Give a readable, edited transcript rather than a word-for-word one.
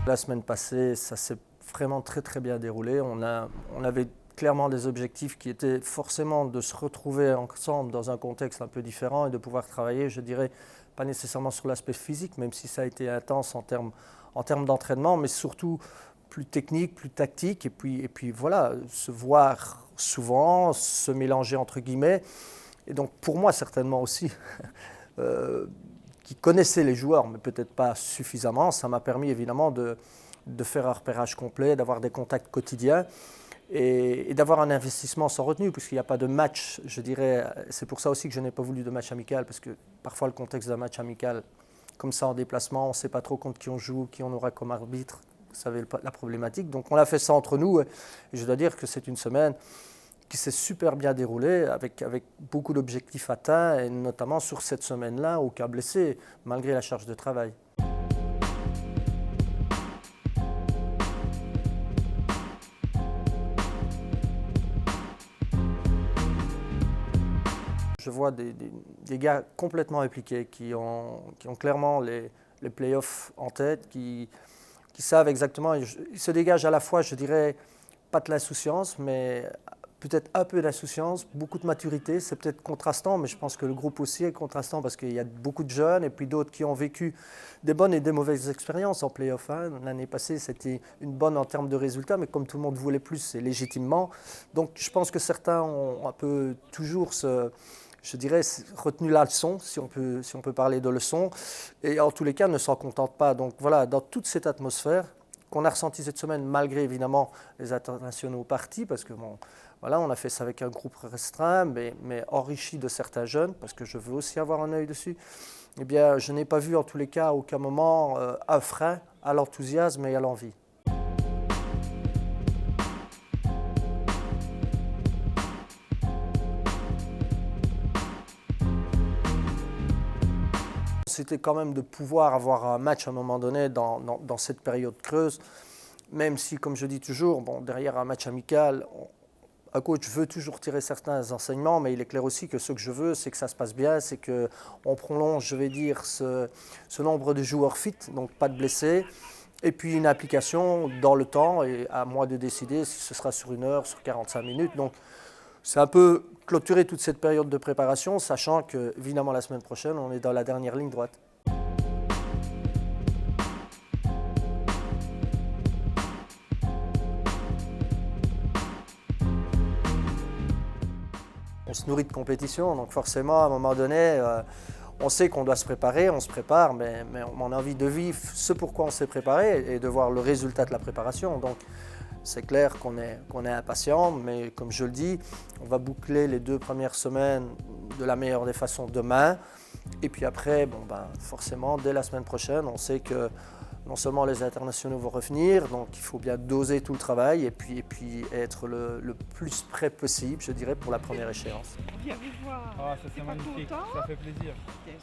La semaine passée, ça s'est vraiment très bien déroulé. On avait clairement des objectifs qui étaient forcément de se retrouver ensemble dans un contexte un peu différent et de pouvoir travailler, je dirais, pas nécessairement sur l'aspect physique, même si ça a été intense en termes d'entraînement, mais surtout plus technique, plus tactique, et puis voilà, se voir souvent, se mélanger entre guillemets. Et donc pour moi certainement aussi, qui connaissait les joueurs, mais peut-être pas suffisamment, ça m'a permis évidemment de faire un repérage complet, d'avoir des contacts quotidiens et d'avoir un investissement sans retenue, puisqu'il n'y a pas de match, je dirais. C'est pour ça aussi que je n'ai pas voulu de match amical, parce que parfois le contexte d'un match amical, comme ça en déplacement, on ne sait pas trop contre qui on joue, qui on aura comme arbitre. Vous savez la problématique. Donc on a fait ça entre nous, et je dois dire que c'est une semaine qui s'est super bien déroulée, avec beaucoup d'objectifs atteints, et notamment sur cette semaine-là, aucun blessé, malgré la charge de travail. Je vois des gars complètement impliqués, qui ont clairement les playoffs en tête, qui savent exactement. Ils se dégagent à la fois, je dirais, pas de l'insouciance, mais peut-être un peu d'insouciance, beaucoup de maturité. C'est peut-être contrastant, mais je pense que le groupe aussi est contrastant parce qu'il y a beaucoup de jeunes et puis d'autres qui ont vécu des bonnes et des mauvaises expériences en play-off. L'année passée, c'était une bonne en termes de résultats, mais comme tout le monde voulait plus, c'est légitimement. Donc je pense que certains ont un peu toujours je dirais, retenu la leçon, si on peut parler de leçon, et en tous les cas ne s'en contentent pas. Donc voilà, dans toute cette atmosphère qu'on a ressentie cette semaine, malgré évidemment les internationaux partis, parce que bon, voilà, on a fait ça avec un groupe restreint, mais enrichi de certains jeunes, parce que je veux aussi avoir un œil dessus. Eh bien, je n'ai pas vu en tous les cas à aucun moment un frein à l'enthousiasme et à l'envie. C'était quand même de pouvoir avoir un match à un moment donné dans cette période creuse, même si, comme je dis toujours, bon, derrière un match amical, un coach veut toujours tirer certains enseignements, mais il est clair aussi que ce que je veux, c'est que ça se passe bien, c'est qu'on prolonge, je vais dire, ce nombre de joueurs fit, donc pas de blessés, et puis une application dans le temps, et à moi de décider si ce sera sur 1 heure, sur 45 minutes. Donc c'est un peu clôturer toute cette période de préparation, sachant que, évidemment, la semaine prochaine, on est dans la dernière ligne droite. On se nourrit de compétition, donc forcément, à un moment donné, on sait qu'on doit se préparer, on se prépare, mais on a envie de vivre ce pourquoi on s'est préparé et de voir le résultat de la préparation. Donc c'est clair qu'on est impatient, mais comme je le dis, on va boucler les 2 premières semaines de la meilleure des façons demain. Et puis après, bon, forcément, dès la semaine prochaine, on sait que non seulement les internationaux vont revenir, donc il faut bien doser tout le travail et puis être le plus prêt possible, je dirais, pour la première échéance. Viens vous voir. Ah, ça c'est magnifique, ça fait plaisir. Yes.